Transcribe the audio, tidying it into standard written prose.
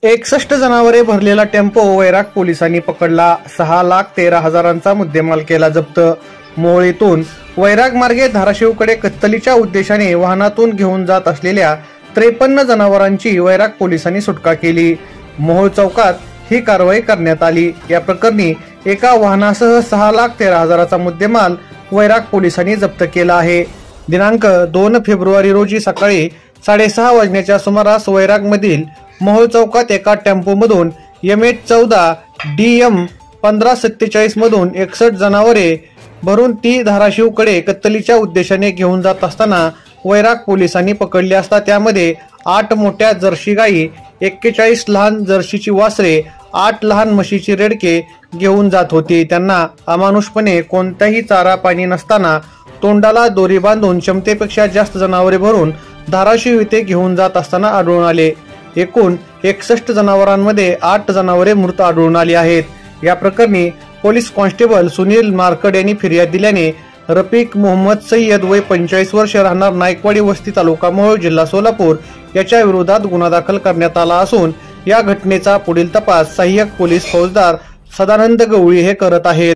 61 जनावरे भरलेला टेम्पो वैराग पोलिसांनी पकडला। 6,13,000चा मुद्देमाल केला जप्त। मोहोळीतून वैराग मार्गे धाराशिवकडे कत्तलीच्या उद्देशाने वाहनातून घेऊन जात असलेल्या 53 जनावरांची वैराग पोलिसांनी सुटका केली। मोहोळ चौकात ही कारवाई करण्यात आली। या प्रकरणी एका वाहनासह 6,13,000चा मुद्देमाल वैराग पोलिसांनी जप्त केला आहे। दिनांक 2 फेब्रुवारी रोजी सकाळी 6:30 वाजण्याच्या सुमारास वैराग मधील मोहोळ चौकात एका टेम्पोमधून MH14 DM 1547 मधून 61 जनावरे भरून ती धाराशिवकडे कत्तलीच्या उद्देशाने घेऊन जात असताना वैराग पोलिसांनी पकडली असता त्यामध्ये 8 मोठ्या जर्सी गायी, 41 लहान जर्सीची वासरे, 8 लहान म्हशीची रेडके घेऊन जात होती। त्यांना अमानुषपणे कोणताही चारा पाणी नसताना तोंडाला दोरी बांधून क्षमतेपेक्षा जास्त जनावरे भरून धाराशिव येथे घेऊन जात असताना आढळून आले। एकूण 61 जनावरांमध्ये 8 जनावरे मृत आढळून आली आहेत। या प्रकरणी पोलीस कॉन्स्टेबल सुनील मारकड यांनी फिर्याद दिल्याने रफिक मोहम्मद सय्यद वय 45 वर्ष राहणार नायकवाडी वस्ती तालुका मोहोळ जिल्हा सोलापूर याच्या विरोधात गुन्हा दाखल करण्यात आला असून या घटनेचा पुढील तपास सहाय्यक पोलीस फौजदार सदानंद गवळी हे करत आहेत।